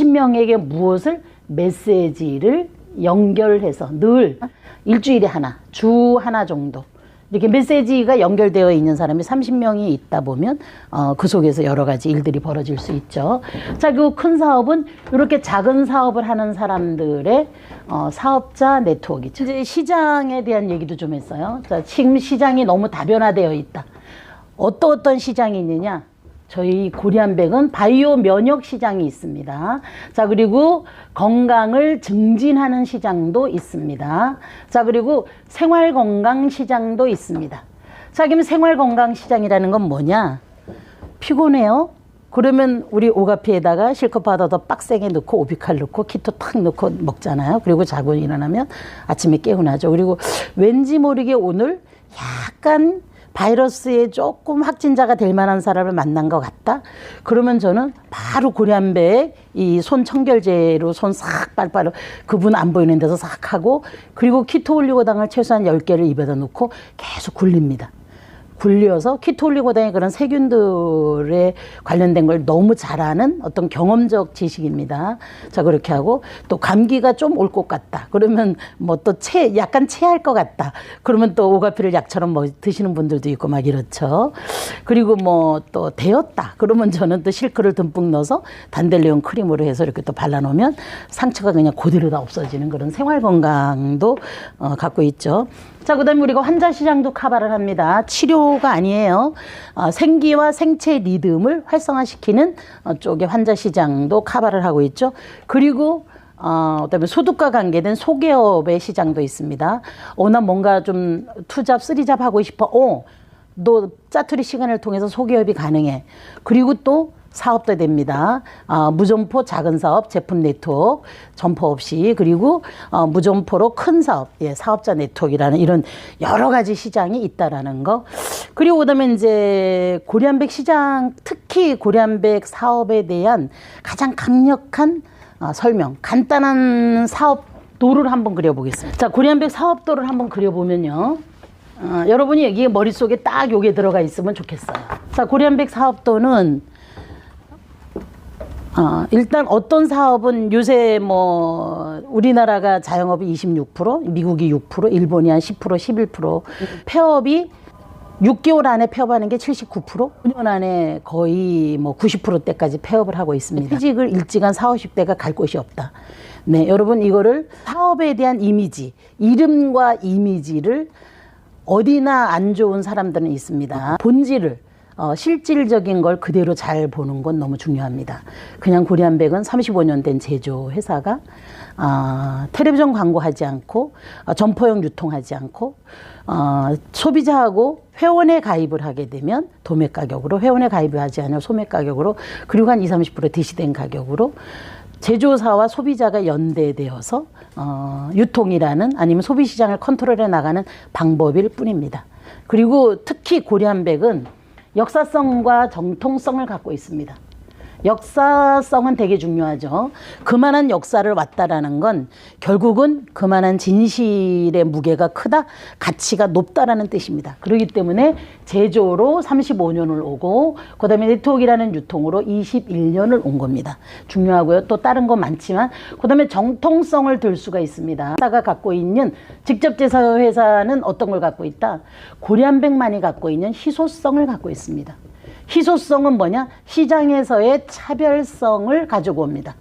30명에게 무엇을 메시지를 연결해서 늘 일주일에 하나, 주 하나 정도 이렇게 메시지가 연결되어 있는 사람이 30명이 있다 보면 그 속에서 여러 가지 일들이 벌어질 수 있죠. 자, 그 큰 사업은 이렇게 작은 사업을 하는 사람들의 사업자 네트워크이죠. 이제 시장에 대한 얘기도 좀 했어요. 자, 지금 시장이 너무 다변화되어 있다. 어떤 시장이 있느냐? 저희 고리안백은 바이오 면역 시장이 있습니다. 자, 그리고 건강을 증진하는 시장도 있습니다. 자, 그리고 생활건강 시장도 있습니다. 자, 그러면 생활건강 시장이라는 건 뭐냐? 피곤해요? 그러면 우리 오가피에다가 실컷 받아서 빡세게 넣고 오비칼 넣고 키토 탁 넣고 먹잖아요. 그리고 자고 일어나면 아침에 개운하죠. 그리고 왠지 모르게 오늘 약간 바이러스에 조금 확진자가 될 만한 사람을 만난 것 같다? 그러면 저는 바로 고리안백 이 손 청결제로 손 싹 빨빨 그분 안 보이는 데서 싹 하고 그리고 키토 올리고당을 최소한 10개를 입에다 넣고 계속 굴립니다. 굴려서 키토 올리고당의 그런 세균들에 관련된 걸 너무 잘 아는 어떤 경험적 지식입니다. 자, 그렇게 하고 또 감기가 좀 올 것 같다. 그러면 뭐 또 약간 체할 것 같다. 그러면 또 오가피를 약처럼 뭐 드시는 분들도 있고 막 이렇죠. 그리고 뭐 또 데였다. 그러면 저는 또 실크를 듬뿍 넣어서 단델리온 크림으로 해서 이렇게 또 발라놓으면 상처가 그냥 그대로 다 없어지는 그런 생활 건강도 갖고 있죠. 자, 그 다음에 우리가 환자 시장도 커버를 합니다. 치료가 아니에요. 생기와 생체 리듬을 활성화시키는 쪽의 환자 시장도 커버를 하고 있죠. 그리고 그다음에 소득과 관계된 소기업의 시장도 있습니다. 나 뭔가 좀 투잡, 쓰리잡 하고 싶어. 너 짜투리 시간을 통해서 소기업이 가능해. 그리고 또 사업도 됩니다. 무점포 작은 사업 제품 네트워크 점포 없이 그리고 무점포로 큰 사업 사업자 네트워크라는 이런 여러 가지 시장이 있다라는 거. 그리고 그다음에 이제 고리안백 시장 특히 고리안백 사업에 대한 가장 강력한 설명 간단한 사업도를 한번 그려보겠습니다. 자, 고리안백 사업도를 한번 그려보면요. 여러분이 여기 머릿속에 딱 요게 들어가 있으면 좋겠어요. 자, 고리안백 사업도는 일단 어떤 사업은 요새 뭐 우리나라가 자영업이 26%, 미국이 6%, 일본이 한 10%, 11%, 폐업이 6개월 안에 폐업하는 게 79%, 5년 안에 거의 뭐 90%대까지 폐업을 하고 있습니다. 퇴직을 일찍 한 40, 50대가 갈 곳이 없다. 네, 여러분 이거를 사업에 대한 이미지, 이름과 이미지를 어디나 안 좋은 사람들은 있습니다. 본질을 실질적인 걸 그대로 잘 보는 건 너무 중요합니다. 그냥 고리안백은 35년 된 제조 회사가 텔레비전 광고하지 않고 점포형 유통하지 않고 소비자하고 회원에 가입을 하게 되면 도매 가격으로 회원에 가입을 하지 않으면 소매 가격으로 그리고 한 20-30% 대시된 가격으로 제조사와 소비자가 연대되어서 유통이라는 아니면 소비시장을 컨트롤해 나가는 방법일 뿐입니다. 그리고 특히 고리안백은 역사성과 정통성을 갖고 있습니다. 역사성은 되게 중요하죠. 그만한 역사를 왔다라는 건 결국은 그만한 진실의 무게가 크다, 가치가 높다라는 뜻입니다. 그렇기 때문에 제조로 35년을 오고 그다음에 네트워크라는 유통으로 21년을 온 겁니다. 중요하고요. 또 다른 건 많지만 그다음에 정통성을 들 수가 있습니다. 회사가 갖고 있는 직접 제조 회사는 어떤 걸 갖고 있다? 고리안백만이 갖고 있는 희소성을 갖고 있습니다. 희소성은 뭐냐? 시장에서의 차별성을 가지고 옵니다.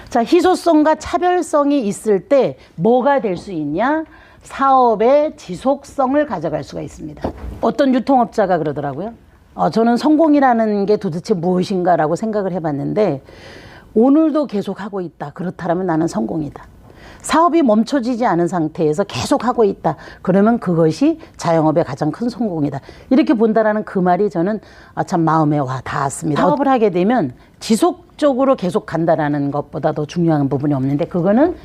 자, 희소성과 차별성이 있을 때 뭐가 될 수 있냐? 사업의 지속성을 가져갈 수가 있습니다. 어떤 유통업자가 그러더라고요. 저는 성공이라는 게 도대체 무엇인가라고 생각을 해봤는데 오늘도 계속 하고 있다. 그렇다면 나는 성공이다. 사업이 멈춰지지 않은 상태에서 계속 하고 있다. 그러면 그것이 자영업의 가장 큰 성공이다. 이렇게 본다라는 그 말이 저는 참 마음에 와 닿았습니다. 사업을 하게 되면 지속적으로 계속 간다라는 것보다 더 중요한 부분이 없는데 그거는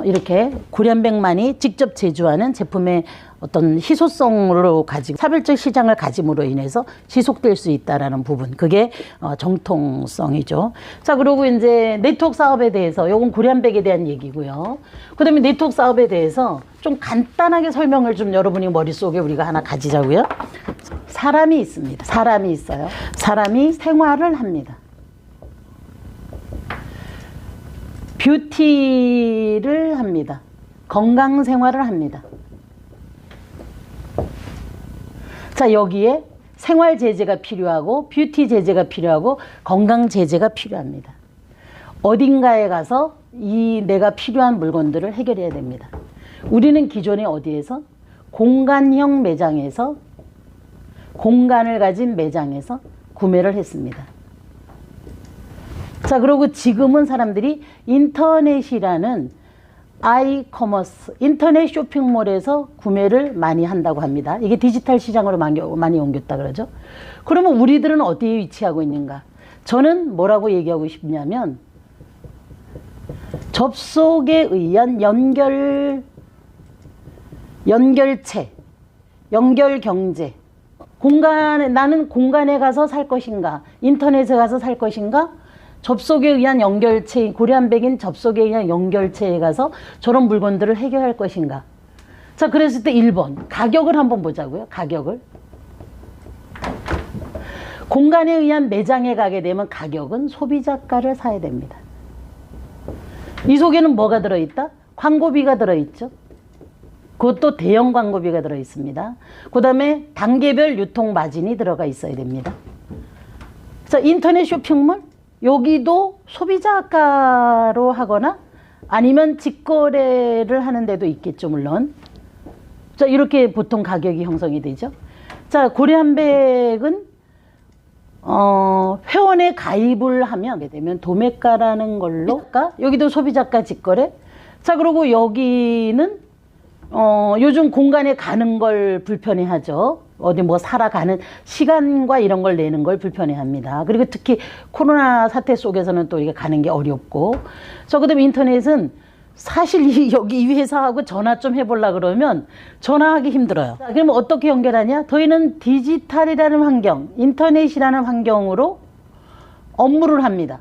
이렇게 고리안백만이 직접 제조하는 제품의 어떤 희소성으로 가지고 차별적 시장을 가짐으로 인해서 지속될 수 있다라는 부분, 그게 정통성이죠. 자, 그리고 이제 네트워크 사업에 대해서 요건 고리안백에 대한 얘기고요. 그다음에 네트워크 사업에 대해서 좀 간단하게 설명을 좀 여러분이 머릿속에 우리가 하나 가지자고요. 사람이 있습니다. 사람이 있어요. 사람이 생활을 합니다. 뷰티를 합니다. 건강 생활을 합니다. 자, 여기에 생활 제재가 필요하고 뷰티 제재가 필요하고 건강 제재가 필요합니다. 어딘가에 가서 이 내가 필요한 물건들을 해결해야 됩니다. 우리는 기존에 어디에서? 공간형 매장에서, 공간을 가진 매장에서 구매를 했습니다. 자, 그리고 지금은 사람들이 인터넷이라는 아이커머스, 인터넷 쇼핑몰에서 구매를 많이 한다고 합니다. 이게 디지털 시장으로 많이 옮겼다 그러죠. 그러면 우리들은 어디에 위치하고 있는가? 저는 뭐라고 얘기하고 싶냐면 접속에 의한 연결체, 연결경제. 나는 공간에 가서 살 것인가? 인터넷에 가서 살 것인가? 접속에 의한 연결체, 고려한백인 접속에 의한 연결체에 가서 저런 물건들을 해결할 것인가? 자, 그랬을 때 1번. 가격을 한번 보자고요. 가격을. 공간에 의한 매장에 가게 되면 가격은 소비자가를 사야 됩니다. 이 속에는 뭐가 들어있다? 광고비가 들어있죠. 그것도 대형 광고비가 들어있습니다. 그 다음에 단계별 유통 마진이 들어가 있어야 됩니다. 자, 인터넷 쇼핑몰? 여기도 소비자가로 하거나 아니면 직거래를 하는 데도 있겠죠, 물론. 자, 이렇게 보통 가격이 형성이 되죠. 자, 고려한백은 회원에 가입을 하면 되면 도매가라는 걸로, 여기도 소비자가 직거래. 자, 그리고 여기는 요즘 공간에 가는 걸 불편해하죠. 어디 뭐 살아가는 시간과 이런 걸 내는 걸 불편해합니다. 그리고 특히 코로나 사태 속에서는 또 이게 가는 게 어렵고. 그다음에 인터넷은 사실 여기 이 회사하고 전화 좀 해보려 그러면 전화하기 힘들어요. 자, 그러면 어떻게 연결하냐? 저희는 디지털이라는 환경, 인터넷이라는 환경으로 업무를 합니다.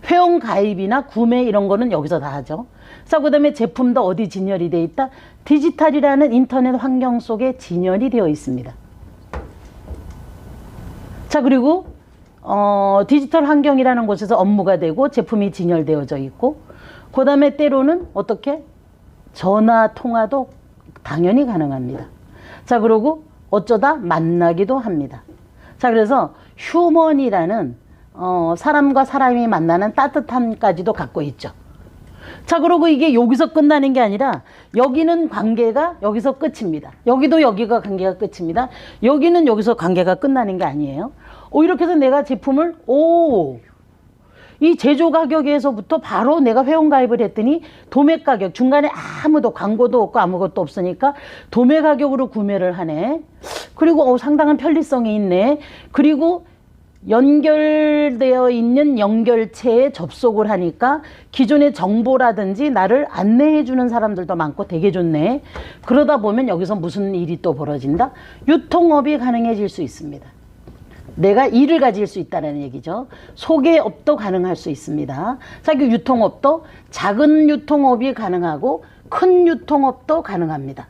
회원 가입이나 구매 이런 거는 여기서 다 하죠. 자, 그 다음에 제품도 어디 진열이 되어 있다? 디지털이라는 인터넷 환경 속에 진열이 되어 있습니다. 자, 그리고 디지털 환경이라는 곳에서 업무가 되고 제품이 진열되어져 있고, 그 다음에 때로는 어떻게? 전화 통화도 당연히 가능합니다. 자, 그리고 어쩌다 만나기도 합니다. 자, 그래서 휴먼이라는 사람과 사람이 만나는 따뜻함까지도 갖고 있죠. 자, 그리고 이게 여기서 끝나는 게 아니라 여기는 관계가 여기서 끝입니다. 여기도 여기가 관계가 끝입니다. 여기는 여기서 관계가 끝나는 게 아니에요. 이렇게 해서 내가 제품을 이 제조 가격에서부터 바로 내가 회원 가입을 했더니 도매 가격, 중간에 아무도 광고도 없고 아무것도 없으니까 도매 가격으로 구매를 하네. 그리고 상당한 편리성이 있네. 그리고 연결되어 있는 연결체에 접속을 하니까 기존의 정보라든지 나를 안내해 주는 사람들도 많고 되게 좋네. 그러다 보면 여기서 무슨 일이 또 벌어진다? 유통업이 가능해질 수 있습니다. 내가 일을 가질 수 있다는 얘기죠. 소개업도 가능할 수 있습니다. 자, 그 유통업도 작은 유통업이 가능하고 큰 유통업도 가능합니다.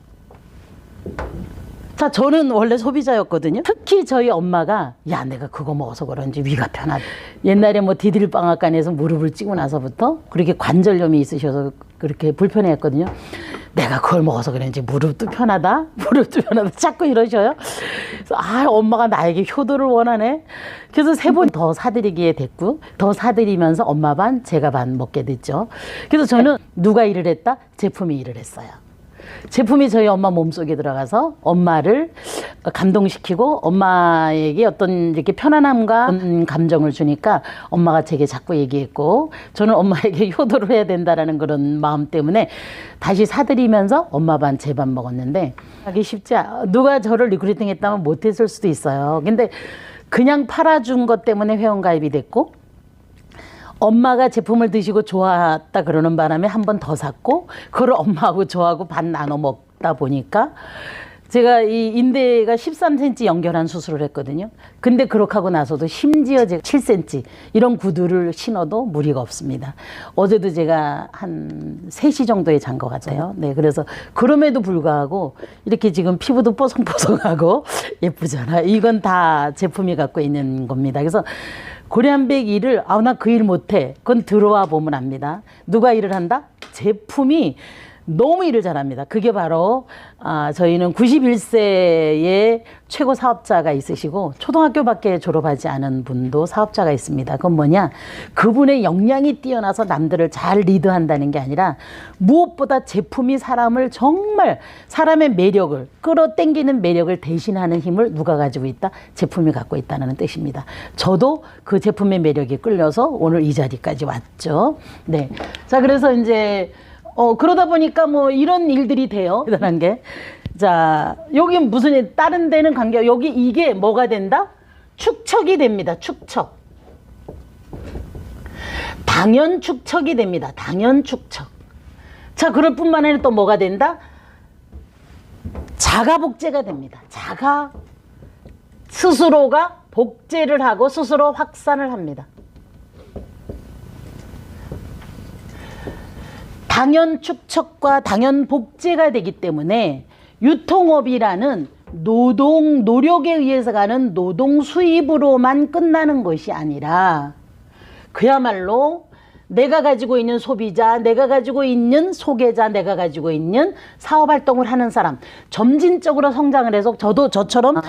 자, 저는 원래 소비자였거든요. 특히 저희 엄마가 야, 내가 그거 먹어서 그런지 위가 편하다. 옛날에 뭐 디딜방앗간에서 무릎을 찌고 나서부터 그렇게 관절염이 있으셔서 그렇게 불편해했거든요. 내가 그걸 먹어서 그런지 무릎도 편하다. 무릎도 편하다. 자꾸 이러셔요. 그래서 엄마가 나에게 효도를 원하네. 그래서 3번 더 사드리게 됐고, 더 사드리면서 엄마 반, 제가 반 먹게 됐죠. 그래서 저는 누가 일을 했다? 제품이 일을 했어요. 제품이 저희 엄마 몸속에 들어가서 엄마를 감동시키고 엄마에게 어떤 이렇게 편안함과 감정을 주니까 엄마가 제게 자꾸 얘기했고, 저는 엄마에게 효도를 해야 된다라는 그런 마음 때문에 다시 사드리면서 엄마 반, 제 반 먹었는데, 하기 쉽지 누가 저를 리크루팅 했다면 못했을 수도 있어요. 근데 그냥 팔아준 것 때문에 회원가입이 됐고, 엄마가 제품을 드시고 좋았다 그러는 바람에 한 번 더 샀고, 그걸 엄마하고 저하고 반 나눠 먹다 보니까 제가 이 인대가 13cm 연결한 수술을 했거든요. 근데 그렇게 하고 나서도 심지어 제가 7cm 이런 구두를 신어도 무리가 없습니다. 어제도 제가 한 3시 정도에 잔 것 같아요. 네, 그래서 그럼에도 불구하고 이렇게 지금 피부도 뽀송뽀송하고 예쁘잖아요. 이건 다 제품이 갖고 있는 겁니다. 그래서 고려한백 일을 나 그 일 못해. 그건 들어와 보면 압니다. 누가 일을 한다? 제품이 너무 일을 잘합니다. 그게 바로 저희는 91세의 최고 사업자가 있으시고 초등학교밖에 졸업하지 않은 분도 사업자가 있습니다. 그건 뭐냐? 그분의 역량이 뛰어나서 남들을 잘 리드한다는 게 아니라 무엇보다 제품이 사람을 정말 사람의 매력을 끌어당기는 매력을 대신하는 힘을 누가 가지고 있다? 제품이 갖고 있다는 뜻입니다. 저도 그 제품의 매력이 끌려서 오늘 이 자리까지 왔죠. 네. 자, 그래서 이제 그러다 보니까 뭐 이런 일들이 돼요. 대단한 게. 자, 여기 무슨, 다른 데는 관계, 여기 이게 뭐가 된다? 축척이 됩니다. 축척. 당연 축척이 됩니다. 당연 축척. 자, 그럴 뿐만 아니라 또 뭐가 된다? 자가 복제가 됩니다. 자가 스스로가 복제를 하고 스스로 확산을 합니다. 당연 축척과 당연 복제가 되기 때문에 유통업이라는 노력에 의해서 가는 노동 수입으로만 끝나는 것이 아니라 그야말로 내가 가지고 있는 소비자, 내가 가지고 있는 소개자, 내가 가지고 있는 사업활동을 하는 사람, 점진적으로 성장을 해서 저처럼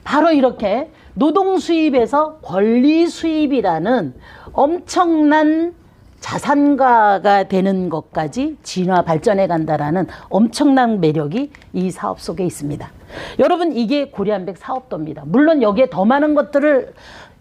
바로 이렇게 노동 수입에서 권리 수입이라는 엄청난 자산가가 되는 것까지 진화 발전해 간다라는 엄청난 매력이 이 사업 속에 있습니다. 여러분, 이게 고려한백 사업도입니다. 물론 여기에 더 많은 것들을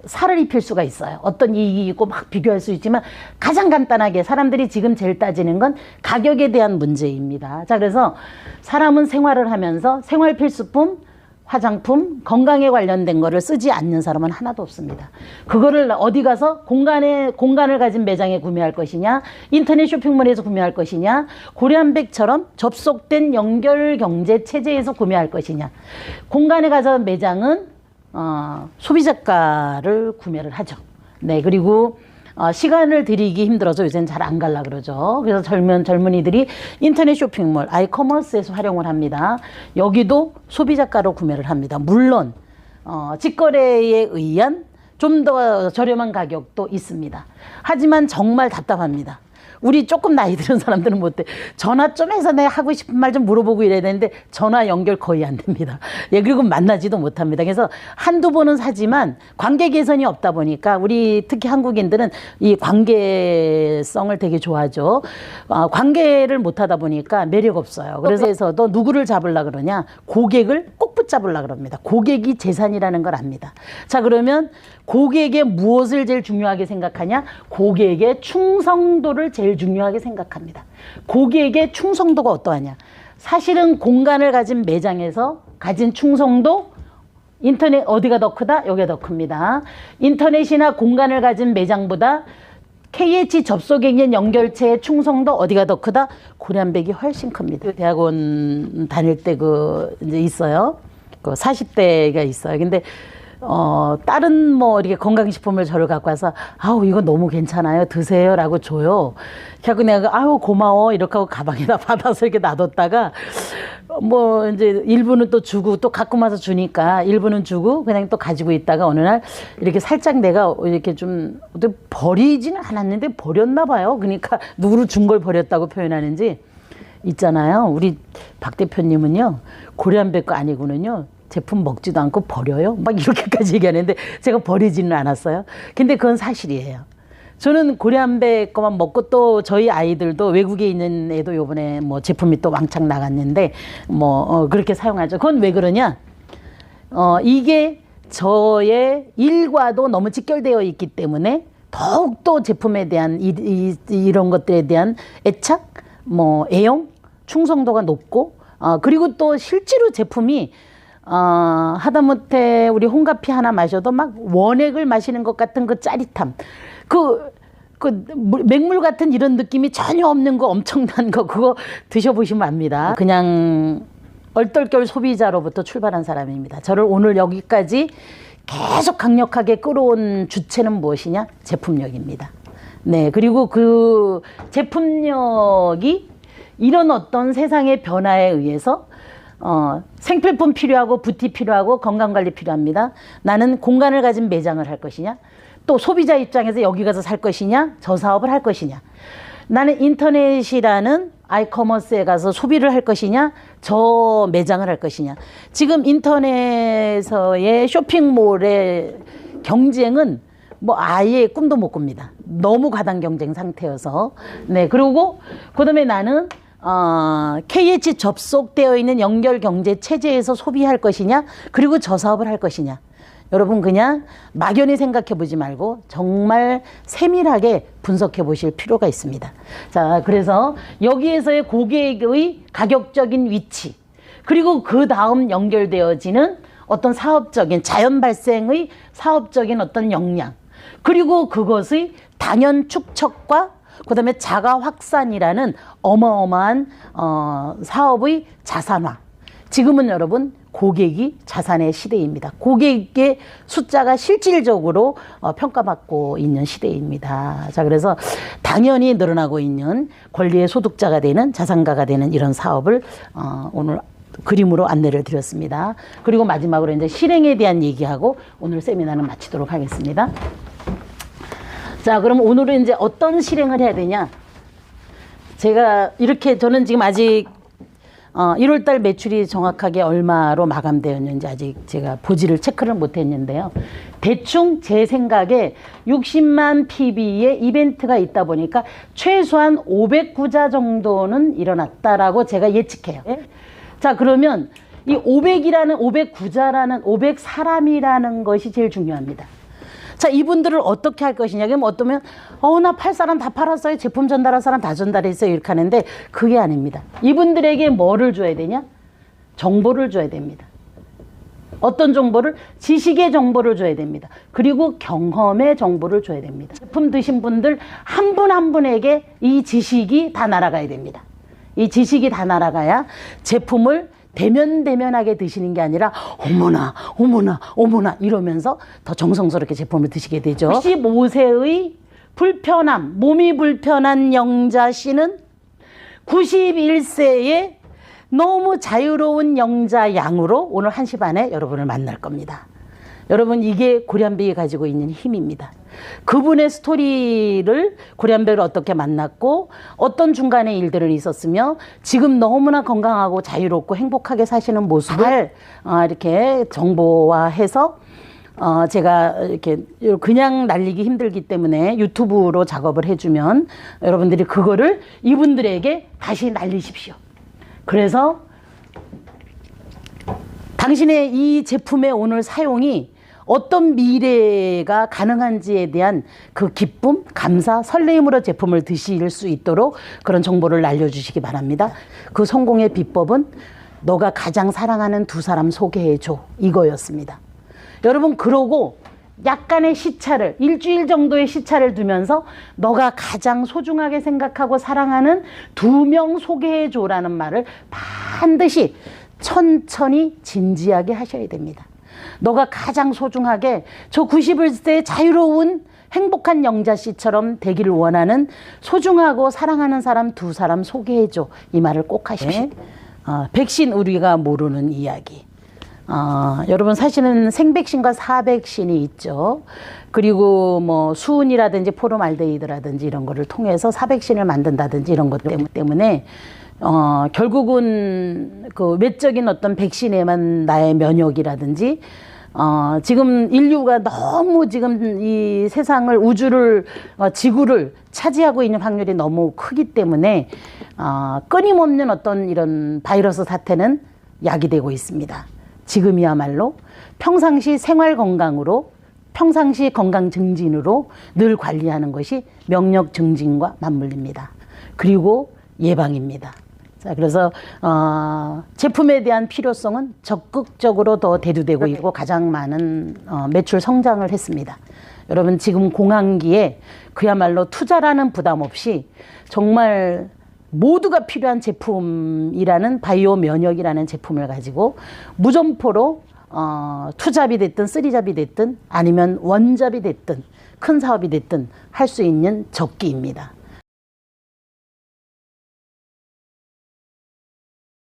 살을 입힐 수가 있어요. 어떤 이익이 있고 막 비교할 수 있지만 가장 간단하게 사람들이 지금 제일 따지는 건 가격에 대한 문제입니다. 자, 그래서 사람은 생활을 하면서 생활 필수품, 화장품, 건강에 관련된 거를 쓰지 않는 사람은 하나도 없습니다. 그거를 어디 가서 공간을 가진 매장에 구매할 것이냐, 인터넷 쇼핑몰에서 구매할 것이냐, 고려한백처럼 접속된 연결 경제 체제에서 구매할 것이냐. 공간에 가서 매장은 소비자가를 구매를 하죠. 네, 그리고 시간을 들이기 힘들어서 요새는 잘 안 갈라 그러죠. 그래서 젊은이들이 인터넷 쇼핑몰, 아이커머스에서 활용을 합니다. 여기도 소비자가로 구매를 합니다. 물론 직거래에 의한 좀 더 저렴한 가격도 있습니다. 하지만 정말 답답합니다. 우리 조금 나이 들은 사람들은 못해. 전화 좀 해서 내가 하고 싶은 말 좀 물어보고 이래야 되는데 전화 연결 거의 안 됩니다. 예, 그리고 만나지도 못합니다. 그래서 한두 번은 사지만 관계 개선이 없다 보니까 우리 특히 한국인들은 이 관계성을 되게 좋아하죠. 관계를 못 하다 보니까 매력 없어요. 그래서도 누구를 잡으려 그러냐? 고객을 꼭 붙잡으려 그럽니다. 고객이 재산이라는 걸 압니다. 자, 그러면 고객의 무엇을 제일 중요하게 생각하냐? 고객의 충성도를 제일 중요하게 생각합니다. 고객의 충성도가 어떠하냐? 사실은 공간을 가진 매장에서 가진 충성도, 인터넷 어디가 더 크다? 여기가 더 큽니다. 인터넷이나 공간을 가진 매장보다 KH 접속행인 연결체의 충성도 어디가 더 크다? 고려한백이 훨씬 큽니다. 대학원 다닐 때 이제 있어요. 40대가 있어요. 근데 다른 뭐 이렇게 건강식품을 저를 갖고 와서 아우 이거 너무 괜찮아요 드세요 라고 줘요. 그래서 내가 아우 고마워 이렇게 하고 가방에다 받아서 이렇게 놔뒀다가 뭐 이제 일부는 또 주고 또 갖고 와서 주니까 일부는 주고 그냥 또 가지고 있다가 어느 날 이렇게 살짝 내가 이렇게 좀 버리지는 않았는데 버렸나 봐요. 그러니까 누구를 준 걸 버렸다고 표현하는지 있잖아요. 우리 박 대표님은요 고려한백 거 아니고는요 제품 먹지도 않고 버려요? 막 이렇게까지 얘기하는데 제가 버리지는 않았어요. 근데 그건 사실이에요. 저는 고려한백 거만 먹고 또 저희 아이들도 외국에 있는 애도 요번에 뭐 제품이 또 왕창 나갔는데 뭐 그렇게 사용하죠. 그건 왜 그러냐? 이게 저의 일과도 너무 직결되어 있기 때문에 더욱더 제품에 대한 이런 것들에 대한 애착, 뭐 애용, 충성도가 높고 그리고 또 실제로 제품이 하다못해 우리 홍가피 하나 마셔도 막 원액을 마시는 것 같은 그 짜릿함, 그 맹물 같은 이런 느낌이 전혀 없는 거 엄청난 거 그거 드셔보시면 압니다. 그냥 얼떨결 소비자로부터 출발한 사람입니다. 저를 오늘 여기까지 계속 강력하게 끌어온 주체는 무엇이냐? 제품력입니다. 네, 그리고 그 제품력이 이런 어떤 세상의 변화에 의해서 생필품 필요하고 부티 필요하고 건강관리 필요합니다. 나는 공간을 가진 매장을 할 것이냐, 또 소비자 입장에서 여기 가서 살 것이냐, 저 사업을 할 것이냐, 나는 인터넷이라는 아이커머스에 가서 소비를 할 것이냐, 저 매장을 할 것이냐. 지금 인터넷에서의 쇼핑몰의 경쟁은 뭐 아예 꿈도 못 꿉니다. 너무 과당 경쟁 상태여서. 네, 그리고 그다음에 나는 KH 접속되어 있는 연결 경제 체제에서 소비할 것이냐, 그리고 저 사업을 할 것이냐. 여러분 그냥 막연히 생각해 보지 말고 정말 세밀하게 분석해 보실 필요가 있습니다. 자, 그래서 여기에서의 고객의 가격적인 위치, 그리고 그 다음 연결되어지는 어떤 사업적인 자연 발생의 사업적인 어떤 역량, 그리고 그것의 당연 축적과 그다음에 자가 확산이라는 어마어마한 사업의 자산화. 지금은 여러분 고객이 자산의 시대입니다. 고객의 숫자가 실질적으로 평가받고 있는 시대입니다. 자, 그래서 당연히 늘어나고 있는 권리의 소득자가 되는 자산가가 되는 이런 사업을 오늘 그림으로 안내를 드렸습니다. 그리고 마지막으로 이제 실행에 대한 얘기하고 오늘 세미나는 마치도록 하겠습니다. 자, 그럼 오늘은 이제 어떤 실행을 해야 되냐? 제가 이렇게 저는 지금 아직 1월달 매출이 정확하게 얼마로 마감되었는지 아직 제가 보지를 체크를 못했는데요. 대충 제 생각에 60만 PB의 이벤트가 있다 보니까 최소한 500구자 정도는 일어났다라고 제가 예측해요. 자, 그러면 이 500이라는 500구자라는 500사람이라는 것이 제일 중요합니다. 자, 이분들을 어떻게 할 것이냐. 그럼 어떠면 나 팔 사람 다 팔았어요. 제품 전달할 사람 다 전달했어요. 이렇게 하는데 그게 아닙니다. 이분들에게 뭐를 줘야 되냐? 정보를 줘야 됩니다. 어떤 정보를? 지식의 정보를 줘야 됩니다. 그리고 경험의 정보를 줘야 됩니다. 제품 드신 분들 한 분 한 분에게 이 지식이 다 날아가야 됩니다. 이 지식이 다 날아가야 제품을 대면대면하게 드시는 게 아니라 어머나 어머나 어머나 이러면서 더 정성스럽게 제품을 드시게 되죠. 95세의 불편함, 몸이 불편한 영자 씨는 91세의 너무 자유로운 영자 양으로 오늘 1시 반에 여러분을 만날 겁니다. 여러분 이게 고려한백이 가지고 있는 힘입니다. 그분의 스토리를 고려한백을 어떻게 만났고 어떤 중간에 일들이 있었으며 지금 너무나 건강하고 자유롭고 행복하게 사시는 모습을 이렇게 정보화해서 제가 이렇게 그냥 날리기 힘들기 때문에 유튜브로 작업을 해주면 여러분들이 그거를 이분들에게 다시 날리십시오. 그래서 당신의 이 제품의 오늘 사용이 어떤 미래가 가능한지에 대한 그 기쁨, 감사, 설레임으로 제품을 드실 수 있도록 그런 정보를 알려주시기 바랍니다. 그 성공의 비법은 너가 가장 사랑하는 두 사람 소개해줘. 이거였습니다. 여러분 그러고 약간의 시차를, 일주일 정도의 시차를 두면서 너가 가장 소중하게 생각하고 사랑하는 2명 소개해줘라는 말을 반드시 천천히 진지하게 하셔야 됩니다. 너가 가장 소중하게 저 91세의 자유로운 행복한 영자씨처럼 되기를 원하는 소중하고 사랑하는 사람 2사람 소개해줘. 이 말을 꼭 하십시오. 백신 우리가 모르는 이야기. 여러분 사실은 생백신과 사백신이 있죠. 그리고 뭐 수은이라든지 포름알데히드라든지 이런 거를 통해서 사백신을 만든다든지 이런 것 때문에 결국은 그 외적인 어떤 백신에만 나의 면역이라든지 지금 인류가 너무 지금 이 세상을 우주를 지구를 차지하고 있는 확률이 너무 크기 때문에 끊임없는 어떤 이런 바이러스 사태는 야기되고 있습니다. 지금이야말로 평상시 생활 건강으로 평상시 건강 증진으로 늘 관리하는 것이 명력 증진과 맞물립니다. 그리고 예방입니다. 자, 그래서 제품에 대한 필요성은 적극적으로 더 대두되고 있고 가장 많은 매출 성장을 했습니다. 여러분 지금 공황기에 그야말로 투자라는 부담 없이 정말 모두가 필요한 제품이라는 바이오 면역이라는 제품을 가지고 무점포로 투잡이 됐든 쓰리잡이 됐든 아니면 원잡이 됐든 큰 사업이 됐든 할 수 있는 적기입니다.